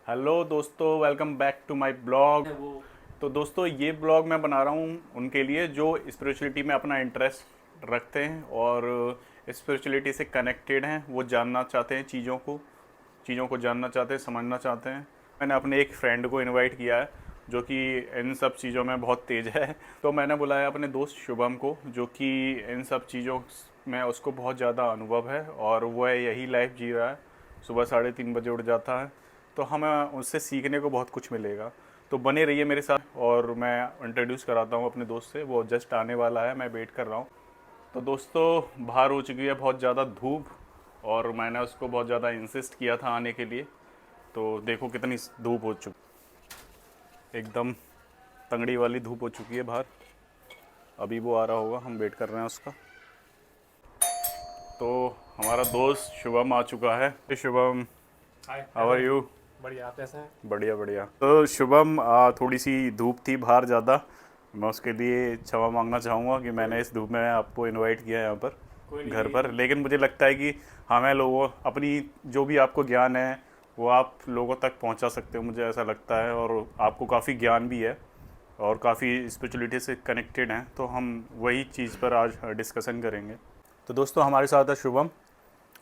Hello दोस्तों, welcome back to my blog. तो दोस्तों, ये ब्लॉग मैं बना रहा हूँ उनके लिए जो स्पिरिचुअलिटी में अपना इंटरेस्ट रखते हैं और स्पिरिचुअलिटी से कनेक्टेड हैं। वो जानना चाहते हैं चीज़ों को जानना चाहते हैं, समझना चाहते हैं। मैंने अपने एक फ्रेंड को इनवाइट किया है जो कि इन सब चीज़ों में बहुत तेज़ है। तो मैंने बुलाया अपने दोस्त शुभम को, जो कि इन सब चीज़ों में उसको बहुत ज़्यादा अनुभव है और वह यही लाइफ जी रहा है। सुबह 3:30 बजे उठ जाता है। तो हमें उससे सीखने को बहुत कुछ मिलेगा। तो बने रहिए मेरे साथ और मैं इंट्रोड्यूस कराता हूँ अपने दोस्त से। वो जस्ट आने वाला है, मैं वेट कर रहा हूँ। तो दोस्तों, बाहर हो चुकी है बहुत ज़्यादा धूप और मैंने उसको बहुत ज़्यादा इंसिस्ट किया था आने के लिए। तो देखो कितनी धूप हो चुकी, एकदम तंगड़ी वाली धूप हो चुकी है बाहर। अभी वो आ रहा होगा, हम वेट कर रहे हैं उसका। तो हमारा दोस्त शुभम आ चुका है। शुभम, हाय, हाउ कैसे आर हैं? यू? बढ़िया, आप कैसे हैं? बढ़िया बढ़िया। तो शुभम, थोड़ी सी धूप थी बाहर ज़्यादा। मैं उसके लिए क्षमा मांगना चाहूँगा कि मैंने इस धूप में आपको इनवाइट किया है यहाँ पर, कोई घर नहीं। पर। लेकिन मुझे लगता है कि हमें लोगों अपनी जो भी आपको ज्ञान है वो आप लोगों तक पहुँचा सकते हो, मुझे ऐसा लगता है। और आपको काफ़ी ज्ञान भी है और काफ़ी स्पिरिचुअलिटी से कनेक्टेड हैं। तो हम वही चीज़ पर आज डिस्कशन करेंगे। तो दोस्तों, हमारे साथ है शुभम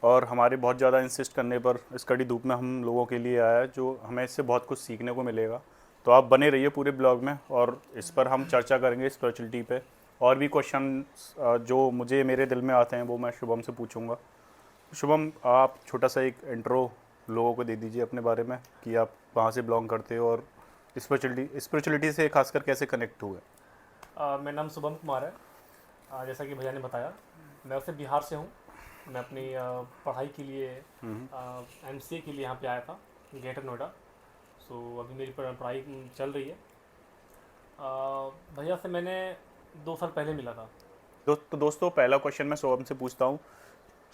और हमारे बहुत ज़्यादा इंसिस्ट करने पर इस कड़ी धूप में हम लोगों के लिए आया है, जो हमें इससे बहुत कुछ सीखने को मिलेगा। तो आप बने रहिए पूरे ब्लॉग में और इस पर हम चर्चा करेंगे स्पिरिचुअलिटी पे। और भी क्वेश्चन जो मुझे मेरे दिल में आते हैं वो मैं शुभम से पूछूंगा। शुभम, आप छोटा सा एक इंट्रो लोगों को दे दीजिए अपने बारे में कि आप कहाँ से बिलोंग करते हो और स्पिरिचुअलिटी से खासकर कैसे कनेक्ट हुए। मेरा नाम शुभम कुमार है। जैसा कि भैया ने बताया, मैं वैसे बिहार से हूँ। मैं अपनी पढ़ाई के लिए एमसीए के लिए यहाँ पे आया था, ग्रेटर नोएडा। सो अभी मेरी पढ़ाई चल रही है। भैया से मैंने 2 साल पहले मिला था। तो दोस्तों, पहला क्वेश्चन मैं शुभम से पूछता हूँ।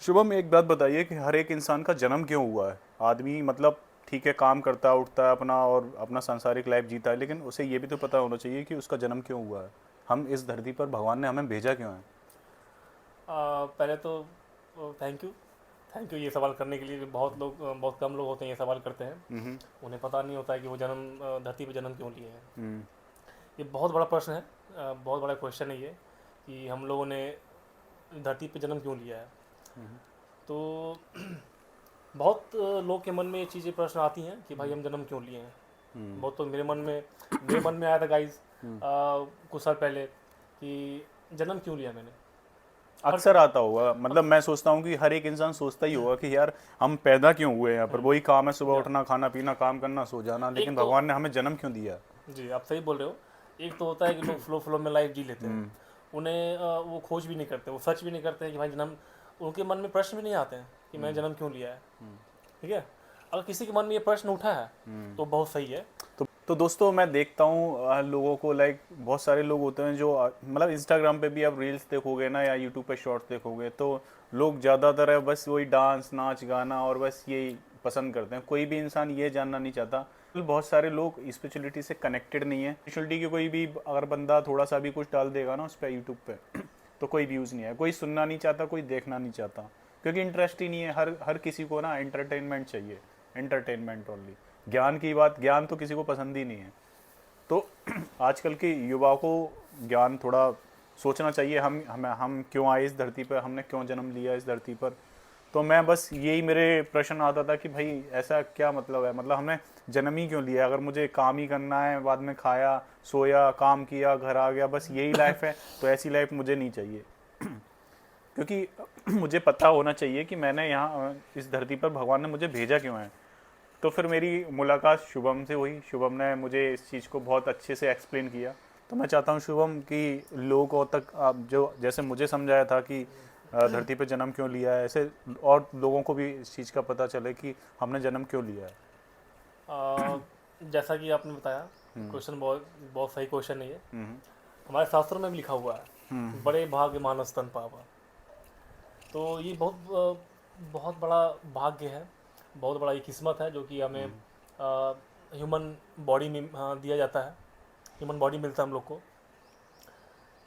शुभम, एक बात बताइए कि हर एक इंसान का जन्म क्यों हुआ है? आदमी मतलब ठीक है, काम करता है, उठता है अपना और अपना सांसारिक लाइफ जीता है, लेकिन उसे ये भी तो पता होना चाहिए कि उसका जन्म क्यों हुआ है। हम इस धरती पर भगवान ने हमें भेजा क्यों है? पहले तो थैंक यू। थैंक यू ये सवाल करने के लिए। बहुत लोग, बहुत कम लोग होते हैं ये सवाल करते हैं। हम्म। उन्हें पता नहीं होता है कि वो धरती पे जन्म क्यों लिए हैं। हम्म। ये बहुत बड़ा प्रश्न है। बहुत बड़ा क्वेश्चन है ये, कि हम लोगों ने धरती पे जन्म क्यों लिया है। तो बहुत लोग के मन में ये चीज़ें प्रश्न आती हैं कि भाई हम जन्म क्यों लिए हैं। बहुत तो मेरे मन में आया था गाइस कुछ साल पहले कि जन्म क्यों लिया मैंने। हर अक्सर आता होगा, मतलब मैं सोचता हूँ कि हर एक इंसान सोचता ही होगा कि यार हम पैदा क्यों हुए यहाँ पर। वही काम है, सुबह या उठना, खाना पीना, काम करना, सो जाना, लेकिन एक तो, भगवान ने हमें जन्म क्यों दिया? जी आप सही बोल रहे हो। एक तो होता है कि लोग फ्लो फ्लो में लाइफ जी लेते हैं। उन्हें वो खोज भी नहीं करते, वो सर्च भी नहीं करते हैं कि भाई जन्म, उनके मन में प्रश्न भी नहीं आते हैं कि मैंने जन्म क्यों लिया है। ठीक है। अगर किसी के मन में ये प्रश्न उठा है तो बहुत सही है। तो दोस्तों, मैं देखता हूँ लोगों को, लाइक बहुत सारे लोग होते हैं जो मतलब इंस्टाग्राम पे भी आप रील्स देखोगे ना या यूट्यूब पे शॉर्ट्स देखोगे, तो लोग ज़्यादातर है बस वही डांस, नाच, गाना और बस यही पसंद करते हैं। कोई भी इंसान ये जानना नहीं चाहता। बहुत सारे लोग स्पिरिचुअलिटी से कनेक्टेड नहीं है। स्पिरिचुअलिटी की कोई भी अगर बंदा थोड़ा सा भी कुछ डाल देगा ना उस पर यूट्यूब पे तो कोई व्यूज़ नहीं है, कोई सुनना नहीं चाहता, कोई देखना नहीं चाहता, क्योंकि इंटरेस्ट ही नहीं है। हर हर किसी को ना एंटरटेनमेंट चाहिए, एंटरटेनमेंट ओनली। ज्ञान की बात, ज्ञान तो किसी को पसंद ही नहीं है। तो आजकल के युवाओं को ज्ञान थोड़ा सोचना चाहिए, हम क्यों आए इस धरती पर, हमने क्यों जन्म लिया इस धरती पर। तो मैं बस यही मेरे प्रश्न आता था कि भाई ऐसा क्या मतलब है, मतलब हमने जन्म ही क्यों लिया? अगर मुझे काम ही करना है, बाद में खाया, सोया, काम किया, घर आ गया, बस यही लाइफ है, तो ऐसी लाइफ मुझे नहीं चाहिए। क्योंकि मुझे पता होना चाहिए कि मैंने यहाँ इस धरती पर भगवान ने मुझे भेजा क्यों है। तो फिर मेरी मुलाकात शुभम से हुई। शुभम ने मुझे इस चीज़ को बहुत अच्छे से एक्सप्लेन किया। तो मैं चाहता हूँ शुभम कि लोगों तक आप जो जैसे मुझे समझाया था कि धरती पे जन्म क्यों लिया है, ऐसे और लोगों को भी इस चीज़ का पता चले कि हमने जन्म क्यों लिया है। जैसा कि आपने बताया, क्वेश्चन बहुत बहुत सही क्वेश्चन है ये। हम्म। हमारे शास्त्रों में भी लिखा हुआ है, बड़े भाग्य मानस तन पावा। तो ये बहुत बड़ा भाग्य है, बहुत बड़ा ये किस्मत है जो कि हमें ह्यूमन बॉडी में दिया जाता है। ह्यूमन बॉडी मिलता है हम लोग को।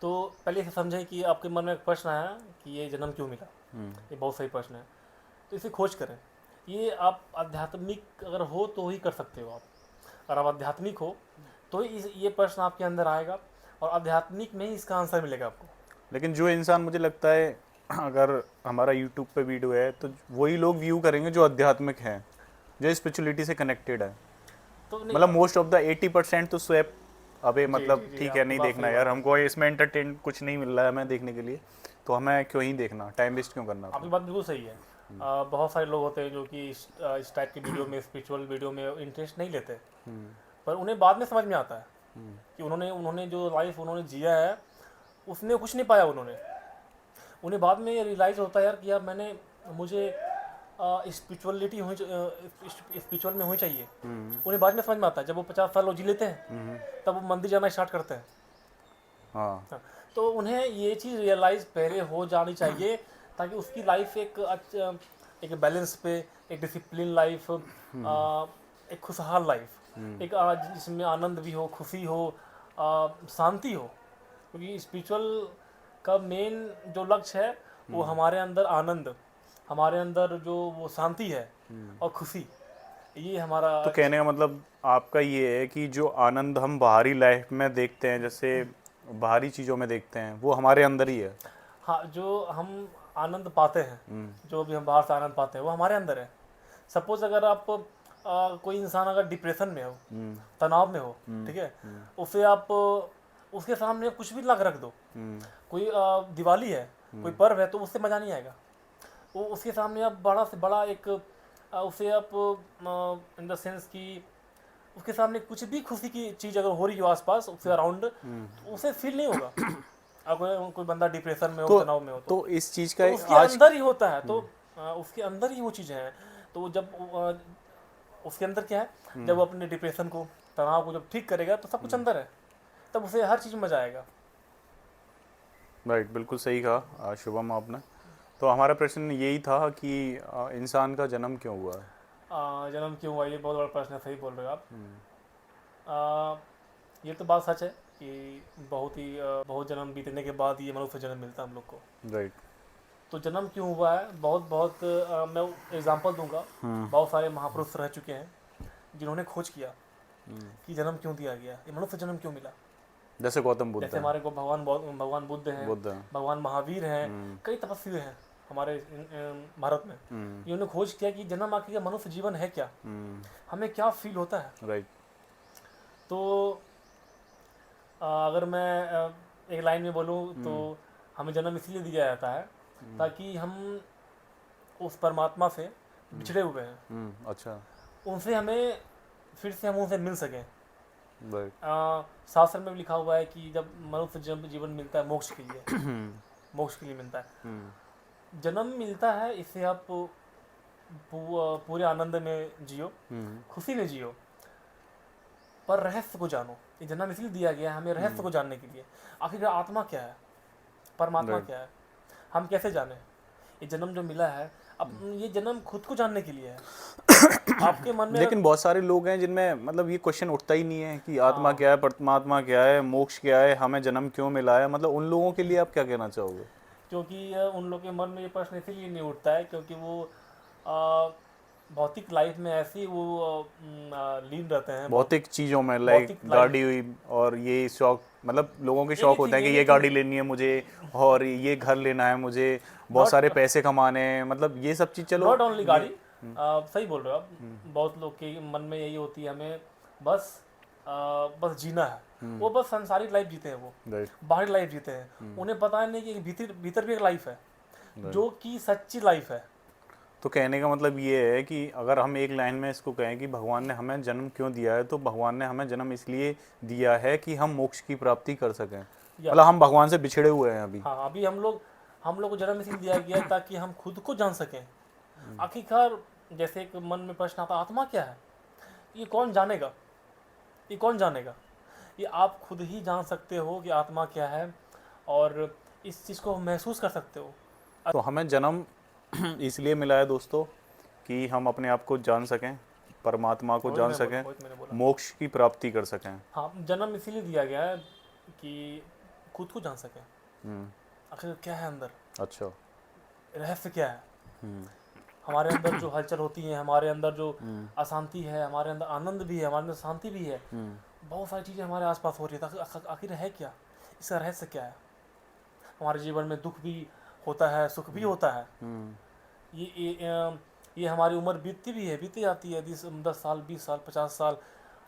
तो पहले इसे समझें कि आपके मन में एक प्रश्न आया कि ये जन्म क्यों मिला। ये बहुत सही प्रश्न है। तो इसे खोज करें ये आप आध्यात्मिक अगर हो तो ही कर सकते हो आप। अगर आप आध्यात्मिक हो तो ही ये प्रश्न आपके अंदर आएगा, और आध्यात्मिक में ही इसका आंसर मिलेगा आपको। लेकिन जो इंसान, मुझे लगता है अगर हमारा यूट्यूब पे वीडियो है तो वही लोग व्यू करेंगे जो आध्यात्मिक हैं, जो स्पिरिचुअलिटी से कनेक्टेड है। तो नहीं मतलब मोस्ट ऑफ द 80% तो स्वैप, अबे जी मतलब जी जी, ठीक है, आपकी नहीं बात देखना सही यार, बात है। हमको इसमें एंटरटेन कुछ नहीं मिल रहा है हमें देखने के लिए, तो हमें क्यों ही देखना, टाइम वेस्ट क्यों करना आपकी अपना। बात बिल्कुल सही है। बहुत सारे लोग होते हैं जो कि इस टाइप की वीडियो में, स्पिरिचुअल वीडियो में इंटरेस्ट नहीं लेते, पर उन्हें बाद में समझ में आता है कि उन्होंने उन्होंने जो लाइफ उन्होंने जिया है उसमें कुछ नहीं पाया उन्होंने। उन्हें बाद में ये रियलाइज़ होता है यार कि यार मैंने मुझे स्पिरिचुअलिटी हुई, स्पिरिचुअल में होनी चाहिए। उन्हें बाद में समझ में आता है, जब वो 50 साल वो जी लेते हैं तब वो मंदिर जाना स्टार्ट करते हैं। हाँ, हाँ, तो उन्हें ये चीज़ रियलाइज़ पहले हो जानी चाहिए, ताकि उसकी लाइफ एक बैलेंस पे, एक डिसिप्लिन लाइफ, एक खुशहाल लाइफ, एक जिसमें आनंद भी हो, खुशी हो, शांति हो। क्योंकि स्पिरिचुअल का मेन जो लक्ष्य है वो हमारे अंदर आनंद, हमारे अंदर जो वो शांति है और खुशी, ये हमारा। तो कहने का मतलब आपका ये है कि जो आनंद हम बाहरी लाइफ में देखते हैं, जैसे बाहरी चीज़ों में देखते हैं, वो हमारे अंदर ही है। हाँ, जो हम आनंद पाते हैं, जो भी हम बाहर से आनंद पाते हैं वो हमारे अंदर है। सपोज अगर आप कोई इंसान अगर डिप्रेशन में हो, तनाव में हो, ठीक है, उसे आप उसके सामने कुछ भी ला के रख दो, कोई दिवाली है, कोई पर्व है, तो उससे मज़ा नहीं आएगा। वो उसके सामने आप बड़ा से बड़ा एक उसे आप इन द सेंस कि उसके सामने कुछ भी खुशी की चीज़ अगर हो रही हो आसपास उसके अराउंड, तो उसे फील नहीं होगा। अगर कोई बंदा डिप्रेशन में हो, तनाव में हो, तो इस चीज़ का तो उसके आज अंदर ही होता है। तो उसके अंदर ही वो चीज़ें हैं। तो जब उसके अंदर क्या है, जब वो अपने डिप्रेशन को, तनाव को जब ठीक करेगा तो सब कुछ अंदर है, तब उसे हर चीज़ में मजा आएगा। राइट, बिल्कुल सही कहा शुभम आपने। तो हमारा प्रश्न यही था कि इंसान का जन्म क्यों हुआ है। जन्म क्यों हुआ, ये बहुत बड़ा प्रश्न है, सही बोल रहे हो आप। ये तो बात सच है कि बहुत जन्म बीतने के बाद ये मनुष्य जन्म मिलता है हम लोग को। राइट। तो जन्म क्यों हुआ है, बहुत बहुत मैं एग्जांपल दूंगा। बहुत सारे महापुरुष रह चुके हैं जिन्होंने खोज किया कि जन्म क्यों दिया गया, ये मनुष्य जन्म क्यों मिला। जैसे गौतम बुद्ध जैसे हैं। हमारे को भगवान बुद्ध हैं, बुद्ध हैं। भगवान महावीर हैं, कई तपस्वी हैं हमारे भारत में। इन्होंने खोज किया कि जन्म आखिर का मनुष्य जीवन है क्या, हमें क्या फील होता है। राइट। तो अगर मैं एक लाइन में बोलूँ तो हमें जन्म इसलिए दिया जाता है ताकि हम उस परमात्मा से बिछड़े हुए हैं, अच्छा। उनसे हमें फिर से हम उनसे मिल सकें। राइट। शास्त्र में भी लिखा हुआ है कि जब मनुष्य जब जीवन मिलता है मोक्ष के लिए, मोक्ष के लिए मिलता है, जन्म मिलता है, इससे आप पूरे आनंद में जियो, खुशी में जियो, पर रहस्य को जानो। ये जन्म इसलिए दिया गया है हमें रहस्य को जानने के लिए। आखिर आत्मा क्या है, परमात्मा क्या है, हम कैसे जाने। ये जन्म जो मिला है, अब ये जन्म खुद को जानने के लिए है। आपके मन में लेकिन बहुत सारे लोग हैं जिनमें मतलब ये क्वेश्चन उठता ही नहीं है कि आत्मा क्या है, परमात्मा क्या है, मोक्ष क्या है, हमें जन्म क्यों मिला है। मतलब उन लोगों के लिए आप क्या कहना चाहोगे। क्योंकि उन लोगों के मन में ये प्रश्न इसीलिए नहीं उठता है क्योंकि वो भौतिक लाइफ में ऐसे ही वो लीन रहते हैं, भौतिक चीज़ों में, लाइक भौतिक गाड़ी हुई और ये शौक, मतलब लोगों के शौक होते हैं कि ये गाड़ी लेनी है मुझे और ये घर लेना है मुझे, बहुत सारे पैसे कमाने हैं, मतलब ये सब चीज़। चलो, नॉट ओनली गाड़ी, सही बोल रहे हो आप। बहुत लोग के मन में यही होती है, हमें बस जीना है। वो बस संसारिक लाइफ जीते हैं, वो बाहरी लाइफ जीते हैं। उन्हें पता नहीं कि भीतर भी एक लाइफ है जो कि सच्ची लाइफ है। तो कहने का मतलब ये है कि अगर हम एक लाइन में इसको कहें कि भगवान ने हमें जन्म क्यों दिया है, तो भगवान ने हमें जन्म इसलिए दिया है कि हम मोक्ष की प्राप्ति कर सकें। मतलब हम भगवान से बिछड़े हुए हैं अभी। हाँ, अभी हम लोग को जन्म इसलिए दिया गया है ताकि हम खुद को जान सकें। आखिरकार जैसे एक मन में प्रश्न आता, आत्मा क्या है, ये कौन जानेगा, ये कौन जानेगा। ये आप खुद ही जान सकते हो कि आत्मा क्या है, और इस चीज़ को महसूस कर सकते हो। तो हमें जन्म इसलिए मिला है दोस्तों कि हम अपने आप को जान सकें, परमात्मा को जान सकें, मोक्ष की प्राप्ति कर सकें। हाँ, जन्म इसीलिए दिया गया है कि खुद को जान सकें, आखिर क्या है अंदर, अच्छा, रहस्य क्या है। हमारे अंदर जो हलचल होती है, हमारे अंदर जो अशांति है, हमारे अंदर आनंद भी है, हमारे अंदर शांति भी है, बहुत सारी चीज़ें हमारे आसपास हो रही है, तो आखिर है क्या, इसका रहस्य क्या है? हमारे जीवन में दुख भी होता है, सुख भी होता है। ये हमारी उम्र बीतती भी है, बीती जाती है, 10 साल, 20 साल, 50 साल,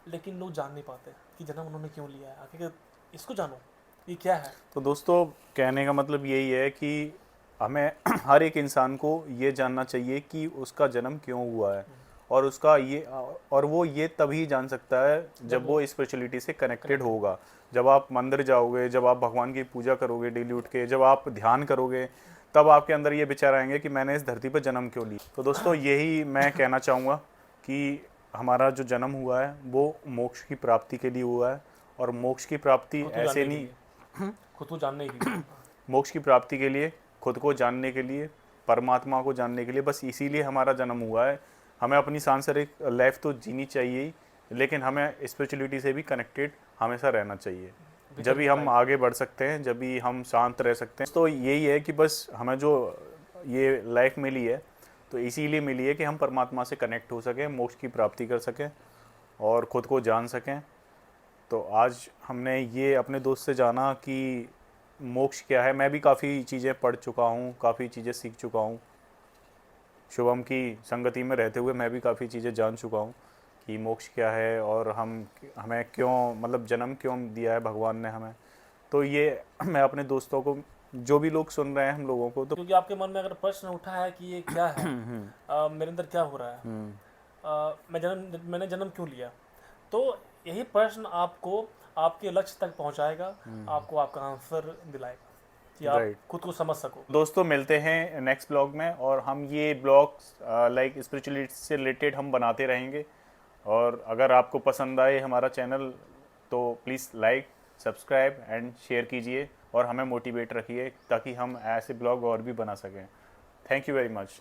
लेकिन लोग जान नहीं पाते कि जन्म उन्होंने क्यों लिया है। आखिर इसको जानो, ये क्या है। तो दोस्तों कहने का मतलब यही है कि हमें हर एक इंसान को ये जानना चाहिए कि उसका जन्म क्यों हुआ है, और उसका ये और वो ये तभी जान सकता है जब वो स्पिरिचुअलिटी से कनेक्टेड होगा। जब आप मंदिर जाओगे, जब आप भगवान की पूजा करोगे डेली उठ के, जब आप ध्यान करोगे, तब आपके अंदर ये विचार आएंगे कि मैंने इस धरती पर जन्म क्यों लिया। तो दोस्तों यही मैं कहना चाहूँगा कि हमारा जो जन्म हुआ है वो मोक्ष की प्राप्ति के लिए हुआ है, और मोक्ष की प्राप्ति खुद को ऐसे जानने के नहीं, लिए, खुद को जानने के लिए। मोक्ष की प्राप्ति के लिए, खुद को जानने के लिए, परमात्मा को जानने के लिए, बस इसीलिए हमारा जन्म हुआ है। हमें अपनी सांसारिक लाइफ तो जीनी चाहिए ही, लेकिन हमें स्पिरिचुअलिटी से भी कनेक्टेड हमेशा रहना चाहिए। जब भी हम आगे बढ़ सकते हैं, जब भी हम शांत रह सकते हैं। तो यही है कि बस हमें जो ये लाइफ मिली है तो इसीलिए मिली है कि हम परमात्मा से कनेक्ट हो सकें, मोक्ष की प्राप्ति कर सकें और ख़ुद को जान सकें। तो आज हमने ये अपने दोस्त से जाना कि मोक्ष क्या है। मैं भी काफ़ी चीज़ें पढ़ चुका हूँ, काफ़ी चीज़ें सीख चुका हूँ। शुभम की संगति में रहते हुए मैं भी काफ़ी चीज़ें जान चुका हूँ कि मोक्ष क्या है, और हमें क्यों, मतलब जन्म क्यों दिया है भगवान ने हमें। तो ये मैं अपने दोस्तों को, जो भी लोग सुन रहे हैं हम लोगों को, तो क्योंकि आपके मन में अगर प्रश्न उठा है कि ये क्या है, मेरे अंदर क्या हो रहा है, मैंने जन्म क्यों लिया, तो यही प्रश्न आपको आपके लक्ष्य तक पहुंचाएगा, आपको आपका आंसर दिलाएगा कि आप खुद को समझ सको। दोस्तों मिलते हैं नेक्स्ट ब्लॉग में, और हम ये ब्लॉग्स लाइक स्पिरिचुअलिटी से रिलेटेड हम बनाते रहेंगे। और अगर आपको पसंद आए हमारा चैनल तो please like, subscribe and share कीजिए, और हमें मोटिवेट रखिए ताकि हम ऐसे ब्लॉग और भी बना सकें। Thank you very much.